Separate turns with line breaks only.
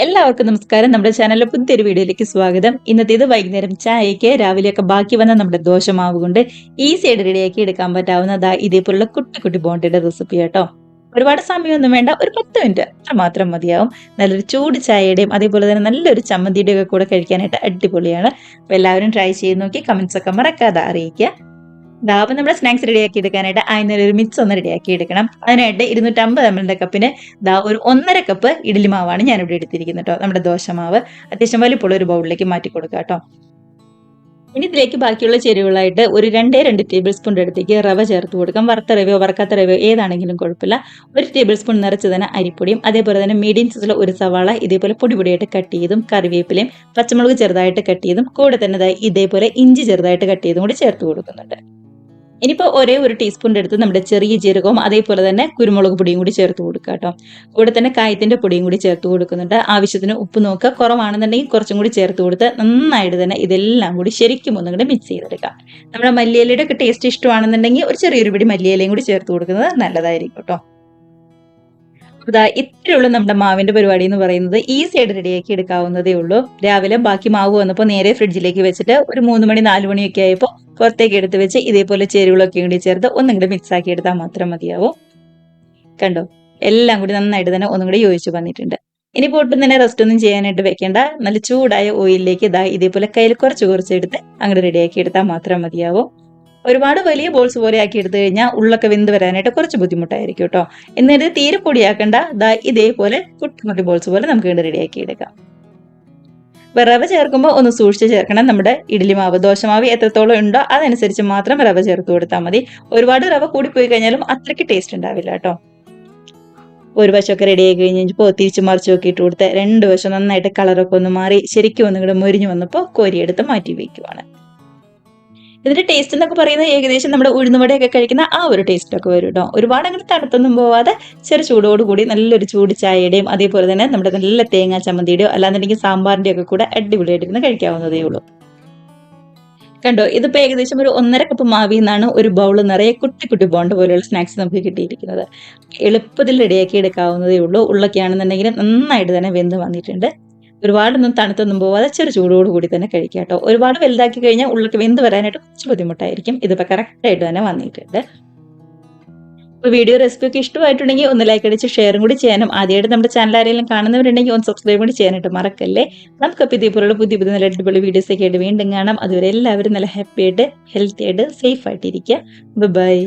എല്ലാവർക്കും നമസ്കാരം. നമ്മുടെ ചാനലിലെ പുതിയൊരു വീഡിയോയിലേക്ക് സ്വാഗതം. ഇന്നത്തേത് വൈകുന്നേരം ചായയ്ക്ക് രാവിലെയൊക്കെ ബാക്കി വന്ന നമ്മുടെ ദോശമാവ് കൊണ്ട് ഈസി ആയിട്ട് റെഡിയാക്കി എടുക്കാൻ പറ്റാവുന്നതാ ഇതേപോലുള്ള കുട്ടി കുട്ടി ബോണ്ടയുടെ റെസിപ്പി കേട്ടോ. ഒരുപാട് സമയമൊന്നും വേണ്ട, ഒരു 10 മിനിറ്റ് അത്ര മാത്രം മതിയാവും. നല്ലൊരു ചൂട് ചായയുടെയും അതേപോലെ തന്നെ നല്ലൊരു ചമ്മന്തിയുടെ ഒക്കെ കൂടെ കഴിക്കാനായിട്ട് അടിപൊളിയാണ്. അപ്പോൾ എല്ലാവരും ട്രൈ ചെയ്ത് നോക്കി കമന്റ്സ് ഒക്കെ മറക്കാതെ അറിയിക്കുക. അപ്പം നമ്മുടെ സ്നാക്സ് റെഡിയാക്കി എടുക്കാനായിട്ട് അതിന് ഒരു മിക്സ് ഒന്ന് റെഡിയാക്കി എടുക്കണം. അതിനായിട്ട് 250 ml കപ്പിന് ഒരു 1.5 കപ്പ് ഇഡ്ഡലി മാവാണ് ഞാനിവിടെ എടുത്തിരിക്കുന്നത് കേട്ടോ. നമ്മുടെ ദോശമാവ് അത്യാവശ്യം വലിപ്പമുള്ള ഒരു ബൗളിലേക്ക് മാറ്റി കൊടുക്കുക കേട്ടോ. ഇനി ഇതിലേക്ക് ബാക്കിയുള്ള ചേരുവകളായിട്ട് ഒരു 2 ടേബിൾ സ്പൂൺ അടുത്തേക്ക് റവ ചേർത്ത് കൊടുക്കാം. വറുത്ത റവയോ വറക്കാത്ത റവയോ ഏതാണെങ്കിലും കുഴപ്പമില്ല. 1 ടേബിൾ സ്പൂൺ നിറച്ച് തന്നെ അരിപ്പൊടിയും അതേപോലെ തന്നെ മീഡിയം സൈസിലുള്ള ഒരു സവാള ഇതേപോലെ പൊടിയായിട്ട് കട്ട് ചെയ്തും കറിവേപ്പിലയും പച്ചമുളക് ചെറുതായിട്ട് കട്ട് ചെയ്തും കൂടെ തന്നെ ഇതേപോലെ ഇഞ്ചി ചെറുതായിട്ട് കട്ട് ചെയ്തും കൂടി ചേർത്ത് കൊടുക്കുന്നുണ്ട്. ഇനിയിപ്പോൾ ഒരേ ഒരു ടീസ്പൂണിൻ്റെ അടുത്ത് നമ്മുടെ ചെറിയ ജീരകവും അതേപോലെ തന്നെ കുരുമുളക് പൊടിയും കൂടി ചേർത്ത് കൊടുക്കുക കേട്ടോ. കൂടെ തന്നെ കായത്തിൻ്റെ പൊടിയും കൂടി ചേർത്ത് കൊടുക്കുന്നുണ്ട്. ആവശ്യത്തിന് ഉപ്പ് നോക്കുക, കുറവാണെന്നുണ്ടെങ്കിൽ കുറച്ചും കൂടി ചേർത്ത് കൊടുത്ത് നന്നായിട്ട് തന്നെ ഇതെല്ലാം കൂടി ശരിക്കും ഒന്നും കൂടി മിക്സ് ചെയ്തെടുക്കാം. നമ്മുടെ മല്ലിയിലയുടെ ഒക്കെ ടേസ്റ്റ് ഇഷ്ടമാണെന്നുണ്ടെങ്കിൽ ഒരു ചെറിയൊരു പിടി മല്ലിയിലയും കൂടി ചേർത്ത് കൊടുക്കുന്നത് നല്ലതായിരിക്കും കേട്ടോ. ഇത്രയുള്ളൂ നമ്മുടെ മാവിന്റെ പരിപാടി എന്ന് പറയുന്നത്. ഈസി ആയിട്ട് റെഡിയാക്കി എടുക്കാവുന്നതേ ഉള്ളൂ. രാവിലെ ബാക്കി മാവ് വന്നപ്പോൾ നേരെ ഫ്രിഡ്ജിലേക്ക് വെച്ചിട്ട് ഒരു 3 മണി 4 മണിയൊക്കെ ആയപ്പോൾ പുറത്തേക്ക് എടുത്ത് വെച്ച് ഇതേപോലെ ചേരുവകളൊക്കെ കൂടി ചേർത്ത് ഒന്നും കൂടി മിക്സ് ആക്കി എടുത്താൽ മാത്രം മതിയാവും. കണ്ടോ, എല്ലാം കൂടി നന്നായിട്ട് തന്നെ ഒന്നും കൂടി യോജിച്ച് വന്നിട്ടുണ്ട്. ഇനിയിപ്പോൾ ഒട്ടും തന്നെ റെസ്റ്റ് ഒന്നും ചെയ്യാനായിട്ട് വെക്കേണ്ട. നല്ല ചൂടായ ഓയിലിലേക്ക് ഇതേപോലെ കയ്യിൽ കുറച്ചെടുത്ത് അങ്ങോട്ട് റെഡിയാക്കി എടുത്താൽ മാത്രം മതിയാവും. ഒരുപാട് വലിയ ബോൾസ് പോലെ ആക്കി എടുത്തു കഴിഞ്ഞാൽ ഉള്ളൊക്കെ വെന്ത് വരാനായിട്ട് കുറച്ച് ബുദ്ധിമുട്ടായിരിക്കും കേട്ടോ. എന്നിട്ട് തീരെ പൊടിയാക്കണ്ട. ഇതേപോലെ കുട്ടി ബോൾസ് പോലെ നമുക്ക് വേണ്ടി റെഡിയാക്കി എടുക്കാം. റവ ചേർക്കുമ്പോൾ ഒന്ന് സൂക്ഷിച്ച് ചേർക്കണം. നമ്മുടെ ഇഡ്ഡലി മാവ് ദോശമാവ് എത്രത്തോളം ഉണ്ടോ അതനുസരിച്ച് മാത്രം റവ ചേർത്ത് കൊടുത്താൽ മതി. ഒരുപാട് റവ കൂടിപ്പോയി കഴിഞ്ഞാലും അത്രയ്ക്ക് ടേസ്റ്റ് ഉണ്ടാവില്ല കേട്ടോ. ഒരു വശമൊക്കെ റെഡി ആയി കഴിഞ്ഞപ്പോൾ തിരിച്ച് മറിച്ചൊക്കെ ഇട്ട് കൊടുത്ത് 2 വശം നന്നായിട്ട് കളറൊക്കെ ഒന്ന് മാറി ശരിക്കും ഒന്നും കൂടെ മൊരിഞ്ഞു വന്നപ്പോൾ കോരിയെടുത്ത് മാറ്റി വയ്ക്കുവാണ്. ഇതിന്റെ ടേസ്റ്റ് എന്നൊക്കെ പറയുന്നത് ഏകദേശം നമ്മുടെ ഉഴുന്നുവടയൊക്കെ കഴിക്കുന്ന ആ ഒരു ടേസ്റ്റ് ഒക്കെ വരും കേട്ടോ. ഒരുപാട് അങ്ങനെ തണുത്തൊന്നും പോവാതെ ചെറു ചൂടോടുകൂടി നല്ലൊരു ചൂട് ചായയുടെയും അതേപോലെ തന്നെ നമ്മുടെ നല്ല തേങ്ങാ ചമ്മന്തിയുടെയോ അല്ലാന്നുണ്ടെങ്കിൽ സാമ്പാറിന്റെയോ ഒക്കെ കൂടെ അടിപൊളിയായിട്ടിരുന്ന് കഴിക്കാവുന്നതേ ഉള്ളൂ. കണ്ടോ, ഇതിപ്പോൾ ഏകദേശം ഒരു 1.5 കപ്പ് മാവിൽ നിന്നാണ് ഒരു ബൗൾ നിറയെ കുട്ടി കുട്ടി ബോണ്ട പോലെയുള്ള സ്നാക്സ് നമുക്ക് കിട്ടിയിരിക്കുന്നത്. എളുപ്പത്തിൽ റെഡിയാക്കി എടുക്കാവുന്നതേ ഉള്ളൂ. ഉള്ളൊക്കെ ആണെന്നുണ്ടെങ്കിൽ നന്നായിട്ട് തന്നെ വെന്ത് വന്നിട്ടുണ്ട്. ഒരുപാടൊന്നും തണുത്തൊന്നും പോവാതെ ചെറു ചൂടോടുകൂടി തന്നെ കഴിക്കുക കേട്ടോ. ഒരുപാട് വലുതാക്കി കഴിഞ്ഞാൽ ഉള്ളിലേക്ക് വെന്ത് വരാനായിട്ട് കുറച്ച് ബുദ്ധിമുട്ടായിരിക്കും. ഇതിപ്പോൾ കറക്റ്റായിട്ട് തന്നെ വന്നിട്ടുണ്ട്. ഇപ്പോൾ വീഡിയോ റെസിപ്പി ഒക്കെ ഇഷ്ടമായിട്ടുണ്ടെങ്കിൽ ഒന്ന് ലൈക്ക് അടിച്ച് ഷെയറും കൂടി ചെയ്യാനും ആദ്യമായിട്ട് നമ്മുടെ ചാനൽ ആരെങ്കിലും കാണുന്നവരുണ്ടെങ്കിൽ ഒന്ന് സബ്സ്ക്രൈബ് കൂടി ചെയ്യാനായിട്ട് മറക്കല്ലേ. നമുക്കപ്പോൾ ഇതേപോലുള്ള പുതിയ നല്ല അടിപൊളി വീഡിയോസ് ഒക്കെ ആയിട്ട് വീണ്ടും കാണാം. അതുവരെ എല്ലാവരും നല്ല ഹാപ്പി ആയിട്ട് ഹെൽത്തി ആയിട്ട് സേഫ് ആയിട്ടിരിക്കുക. ബൈ.